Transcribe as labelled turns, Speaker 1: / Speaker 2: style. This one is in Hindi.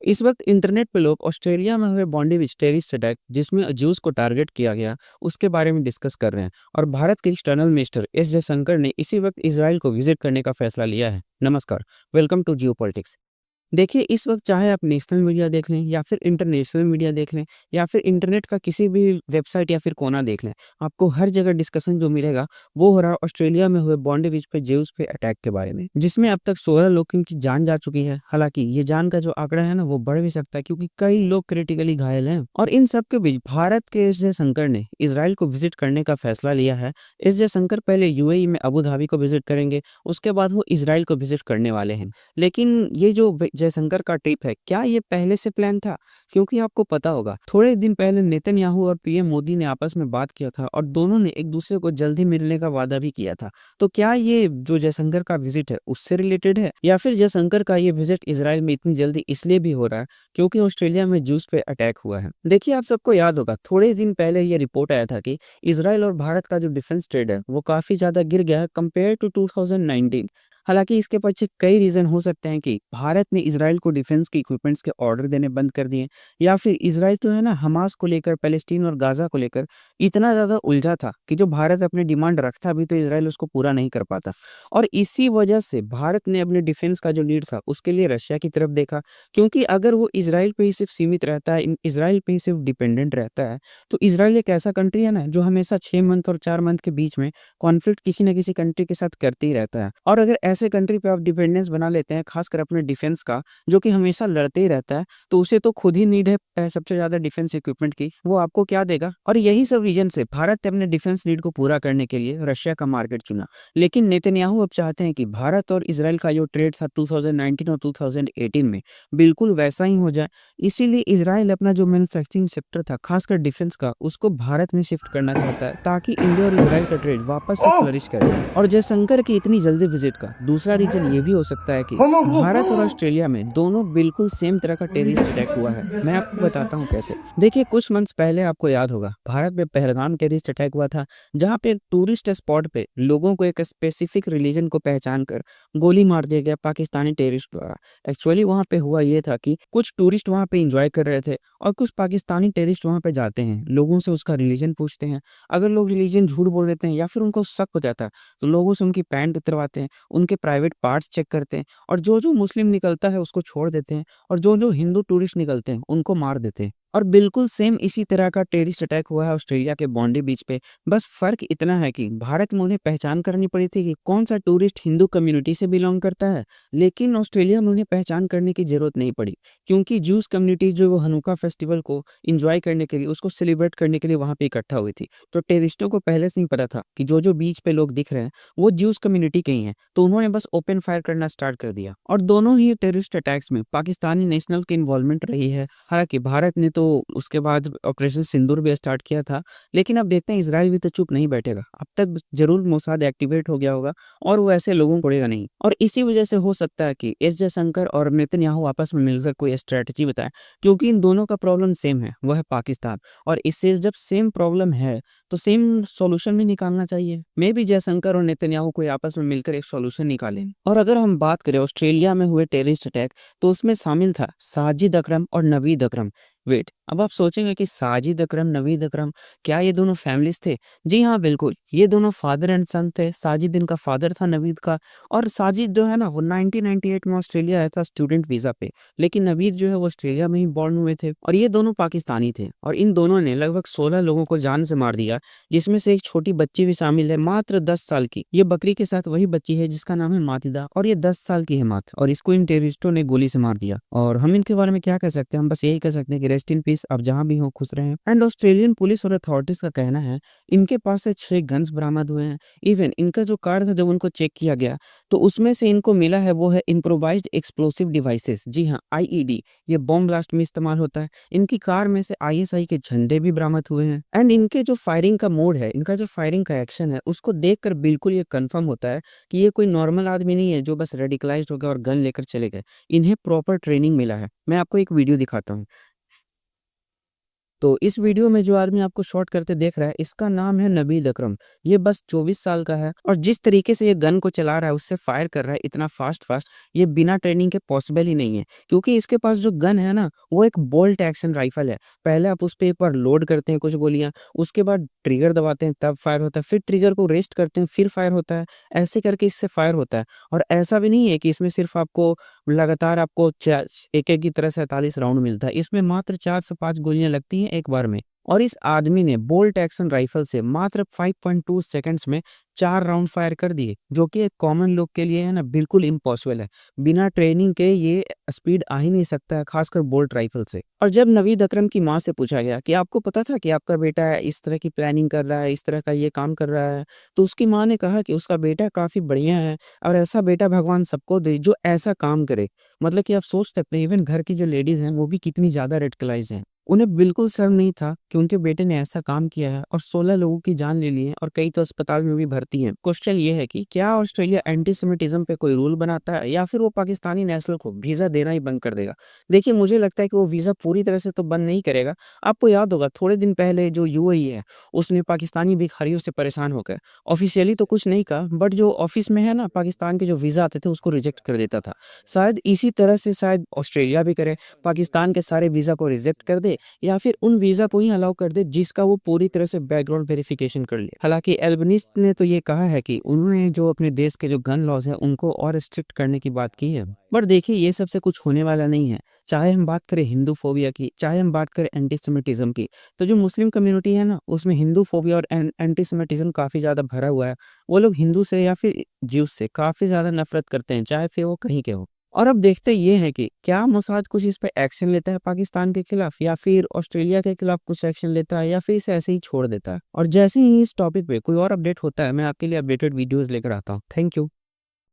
Speaker 1: इस वक्त इंटरनेट पे लोग ऑस्ट्रेलिया में हुए बॉन्डिविच टेररिस्ट अटैक जिसमें ज्यूज को टारगेट किया गया उसके बारे में डिस्कस कर रहे हैं। और भारत के एक्सटर्नल मिनिस्टर एस जयशंकर ने इसी वक्त इसराइल को विजिट करने का फैसला लिया है। नमस्कार, वेलकम टू जियो पॉलिटिक्स। देखिए, इस वक्त चाहे आप नेशनल मीडिया देख लें या फिर इंटरनेशनल मीडिया देख लें या फिर इंटरनेट का किसी भी वेबसाइट या फिर कोना देख लें, आपको हर जगह डिस्कशन जो मिलेगा वो हो रहा है ऑस्ट्रेलिया में हुए बॉन्डिविच पे जेव्स पे अटैक के बारे में, जिसमें अब तक 16 लोगों की जान जा चुकी है। हालांकि ये जान का जो आंकड़ा है ना वो बढ़ भी सकता है क्योंकि कई लोग क्रिटिकली घायल हैं। और इन सब के बीच भारत के एस जयशंकर ने इसराइल को विजिट करने का फैसला लिया है। एस जयशंकर पहले यूएई में अबू धाबी को विजिट करेंगे, उसके बाद वो इसराइल को विजिट करने वाले हैं। लेकिन ये जो जयशंकर का ट्रिप है, क्या ये पहले से प्लान था? क्योंकि आपको पता होगा, थोड़े दिन पहले नेतन्याहू और पीएम मोदी ने आपस में बात किया था और दोनों ने एक दूसरे को जल्दी मिलने का वादा भी किया था। तो क्या ये जो जयशंकर का विजिट है उससे रिलेटेड है, या फिर जयशंकर का ये विजिट इसराइल में इतनी जल्दी इसलिए भी हो रहा है क्योंकि ऑस्ट्रेलिया में जूस पे अटैक हुआ है? देखिए, आप सबको याद होगा, थोड़े दिन पहले ये रिपोर्ट आया था कि इसराइल और भारत का जो डिफेंस ट्रेड है वो काफी ज्यादा गिर गया है कंपेयर टू 2019। हालांकि इसके पीछे कई रीजन हो सकते हैं कि भारत ने इसराइल को डिफेंस के इक्विपमेंट्स के ऑर्डर देने बंद कर दिए, या फिर इसराइल तो है ना हमास को लेकर, पैलेस्टीन और गाजा को लेकर इतना ज्यादा उलझा था कि जो भारत अपने डिमांड रखता भी तो इसराइल उसको पूरा नहीं कर पाता। और इसी वजह से भारत ने अपने डिफेंस का जो लीड था उसके लिए रशिया की तरफ देखा, क्योंकि अगर वो इसराइल पे ही सिर्फ सीमित रहता है, इसराइल पे ही सिर्फ डिपेंडेंट रहता है, तो इसराइल एक ऐसा कंट्री है ना जो हमेशा 6 मंथ और 4 मंथ के बीच में कॉन्फ्लिक्ट किसी न किसी कंट्री के साथ करते ही रहता है। और अगर ऐसे कंट्री पे आप डिपेंडेंस बना लेते हैं, खासकर अपने डिफेंस का, जो कि हमेशा लड़ते ही रहता है, तो उसे तो खुद ही नीड है सबसे ज्यादा डिफेंस इक्विपमेंट की, वो आपको क्या देगा? और यही सब रीजन से भारत ने अपने डिफेंस नीड को पूरा करने के लिए रशिया का मार्केट चुना। लेकिन नेतन्याहू अब चाहते हैं कि भारत और इसराइल का जो ट्रेड था 2019 और 2018 में बिल्कुल वैसा ही हो जाए। इसीलिए इसराइल अपना जो मैन्युफैक्चरिंग सेक्टर था, खासकर डिफेंस का, उसको भारत में शिफ्ट करना चाहता है ताकि इंडिया और इसराइल का ट्रेड वापस से फ्लरिश करे। और जयशंकर की इतनी जल्दी विजिट का दूसरा रीजन ये भी हो सकता है कि भारत और ऑस्ट्रेलिया में दोनों बिल्कुल सेम तरह का टेररिस्ट अटैक हुआ है। मैं आपको बताता हूँ कैसे। देखिए, कुछ मंथ्स पहले आपको याद होगा, भारत में पहलगाम टेररिस्ट अटैक हुआ था, जहाँ पे एक टूरिस्ट स्पॉट पे लोगों को एक स्पेसिफिक रिलीजन को पहचान कर गोली मार दिया गया पाकिस्तानी टेररिस्ट द्वारा। एक्चुअली वहाँ पे हुआ ये था कि कुछ टूरिस्ट वहाँ पे इंजॉय कर रहे थे और कुछ पाकिस्तानी टेररिस्ट वहाँ पे जाते हैं, लोगों से उसका रिलीजन पूछते हैं। अगर लोग रिलीजन झूठ बोल देते हैं या फिर उनको शक हो जाता है, तो लोगों से उनकी पैंट उतरवाते हैं, उनके प्राइवेट पार्ट्स चेक करते हैं, और जो जो मुस्लिम निकलता है उसको छोड़ देते हैं, और जो जो हिंदू टूरिस्ट निकलते हैं उनको मार देते हैं। और बिल्कुल सेम इसी तरह का टेररिस्ट अटैक हुआ है ऑस्ट्रेलिया के बॉन्डी बीच पे। बस फर्क इतना है कि भारत में उन्हें पहचान करनी पड़ी थी कि कौन सा टूरिस्ट हिंदू कम्युनिटी से बिलोंग करता है, लेकिन ऑस्ट्रेलिया में उन्हें पहचान करने की जरूरत नहीं पड़ी, क्योंकि जूस कम्युनिटी जो वो हनुका फेस्टिवल को इंजॉय करने के लिए, उसको सेलिब्रेट करने के लिए वहां पे इकट्ठा हुई थी। तो टेररिस्टों को पहले से ही पता था कि जो जो बीच पे लोग दिख रहे हैं वो ज्यूज कम्युनिटी के ही हैं, तो उन्होंने बस ओपन फायर करना स्टार्ट कर दिया। और दोनों ही टेररिस्ट अटैक्स में पाकिस्तानी नेशनल की इन्वॉल्वमेंट रही है। हालांकि भारत ने तो उसके बाद ऑपरेशन सिंदूर भी स्टार्ट किया था, लेकिन अब देखते हैं इसराइल भी तो चुप नहीं बैठेगा। अब तक जरूर मोसाद एक्टिवेट हो गया होगा और वो ऐसे लोगों को छोड़ेगा नहीं। और इसी वजह से हो सकता है कि एस जयशंकर और नेतन्याहू आपस में मिलकर कोई स्ट्रेटजी बताएं, क्योंकि इन दोनों का प्रॉब्लम सेम है, वह है पाकिस्तान। और इससे जब सेम प्रॉब्लम है तो सेम सॉल्यूशन भी निकालना चाहिए। मे भी जयशंकर और नेतन्याहू कोई आपस में मिलकर एक सॉल्यूशन निकालें। और अगर हम बात करें ऑस्ट्रेलिया में हुए टेररिस्ट अटैक, तो उसमें शामिल था साजिद अकरम और नवीद अकरम। वेट, अब आप सोचेंगे कि साजिद अकरम, नवीद अकरम, क्या ये दोनों फैमिलीज थे? जी हाँ, बिल्कुल, ये दोनों फादर एंड सन थे। साजिद इनका फादर था, नवीद का। और साजिद जो है ना वो 1998 में ऑस्ट्रेलिया आया था स्टूडेंट वीजा पे, लेकिन नवीद जो है वो ऑस्ट्रेलिया में ही बॉर्न हुए थे। और ये दोनों पाकिस्तानी थे, और इन दोनों ने लगभग 16 लोगों को जान से मार दिया, जिसमें से एक छोटी बच्ची भी शामिल है, मात्र 10 साल की। ये बकरी के साथ वही बच्ची है जिसका नाम है मातिदा, और ये 10 साल की है मात्र, और इसको इन टेररिस्टों ने गोली से मार दिया। और हम इनके बारे में क्या कह सकते हैं? हम बस यही कह सकते हैं कि रेस्ट इन पीस, अब जहां भी हो खुश रहे। एंड ऑस्ट्रेलियन पुलिस और अथॉरिटीज का कहना है इनके पास से 6 गन्स बरामद हुए हैं। इवन इनका जो कार था, जब उनको चेक किया गया तो उसमें से इनको मिला है वो है इम्प्रोवाइज्ड एक्सप्लोसिव डिवाइसेस। जी हाँ, आईईडी, ये बॉम्ब ब्लास्ट में इस्तेमाल होता है। इनकी कार में से आईएसआई के झंडे भी बरामद हुए हैं। एंड इनके जो फायरिंग का मोड है, इनका जो फायरिंग का एक्शन है, उसको देखकर बिल्कुल ये कंफर्म होता है कि ये कोई नॉर्मल आदमी नहीं है जो बस रेडिकलाइज्ड हो गया और गन लेकर चले गए। इन्हें प्रॉपर ट्रेनिंग मिला है। मैं आपको एक वीडियो दिखाता हूँ। तो इस वीडियो में जो आदमी आपको शॉट करते देख रहा है, इसका नाम है नबील अकरम। ये बस 24 साल का है और जिस तरीके से ये गन को चला रहा है, उससे फायर कर रहा है इतना फास्ट, ये बिना ट्रेनिंग के पॉसिबल ही नहीं है। क्योंकि इसके पास जो गन है ना, वो एक बोल्ट एक्शन राइफल है। पहले आप उस पे एक बार लोड करते हैं कुछ गोलियाँ, उसके बाद ट्रिगर दबाते हैं तब फायर होता है, फिर ट्रिगर को रेस्ट करते हैं, फिर फायर होता है। ऐसे करके इससे फायर होता है और ऐसा भी नहीं है कि इसमें सिर्फ़ आपको लगातार आपको चा एक-एक की तरह 47 राउंड मिलता है। इसमें मात्र 4 से 5 गोलियाँ लगती हैं एक बार में और इस आदमी ने बोल्ट एक्शन राइफल से मात्र 5.2 सेकंड्स में 4 राउंड फायर कर दिए, जो कि एक कॉमन लोग के लिए है ना बिल्कुल इम्पॉसिबल है। बिना ट्रेनिंग के ये स्पीड आ ही नहीं सकता है, खासकर बोल्ट राइफल से। और जब नवीद अकरम की माँ से पूछा गया कि आपको पता था कि आपका बेटा इस तरह की प्लानिंग कर रहा है, इस तरह का ये काम कर रहा है, तो उसकी माँ ने कहा कि उसका बेटा काफ़ी बढ़िया है और ऐसा बेटा भगवान सबको दे जो ऐसा काम करे। मतलब कि आप सोच सकते हैं इवन घर की जो लेडीज़ हैं वो भी कितनी ज़्यादा रेडिकलाइज़ हैं। उन्हें बिल्कुल शर्म नहीं था कि उनके बेटे ने ऐसा काम किया है और 16 लोगों की जान ले ली है और कई तो अस्पताल में भी भर्ती हैं। क्वेश्चन ये है कि क्या ऑस्ट्रेलिया एंटीसेमिटिज्म पे कोई रूल बनाता है या फिर वो पाकिस्तानी नेशनल को वीज़ा देना ही बंद कर देगा? देखिए मुझे लगता है कि वो वीज़ा पूरी तरह से तो बंद नहीं करेगा। आपको याद होगा थोड़े दिन पहले जो यूएई है, उसने पाकिस्तानी भिखारियों से परेशान होकर ऑफ़िशियली तो कुछ नहीं कहा बट जो ऑफ़िस में है ना पाकिस्तान के जो वीज़ा आते थे उसको रिजेक्ट कर देता था। शायद इसी तरह से शायद ऑस्ट्रेलिया भी करे, पाकिस्तान के सारे वीज़ा को रिजेक्ट कर दे या फिर उन वीज़ा को ही अलाउ कर दे जिसका वो पूरी तरह से बैकग्राउंड वेरिफिकेशन कर ले। हालाँकि एल्बनीज़ ने तो ये कहा है कि उन्होंने जो अपने देश के जो गन लॉज़ हैं उनको और स्ट्रिक्ट करने की बात की है। बट देखिए ये सब से कुछ होने वाला नहीं है। चाहे हम बात करें हिंदू फ़ोबिया की, चाहे हम बात करें एंटीसेमिटिज़्म की, तो जो मुस्लिम कम्युनिटी है ना उसमें हिंदू फ़ोबिया और एंटीसेमिटिज़्म काफ़ी ज़्यादा भरा हुआ है। वो लोग हिंदू से या फिर ज्यूज़ से काफ़ी ज़्यादा नफ़रत करते हैं, चाहे फिर वो कहीं के हों। और अब देखते ये हैं कि क्या मोसाद कुछ इस पे एक्शन लेता है पाकिस्तान के खिलाफ या फिर ऑस्ट्रेलिया के खिलाफ कुछ एक्शन लेता है या फिर इसे ऐसे ही छोड़ देता है। और जैसे ही इस टॉपिक पे कोई और अपडेट होता है मैं आपके लिए अपडेटेड वीडियोस लेकर आता हूँ। Thank you.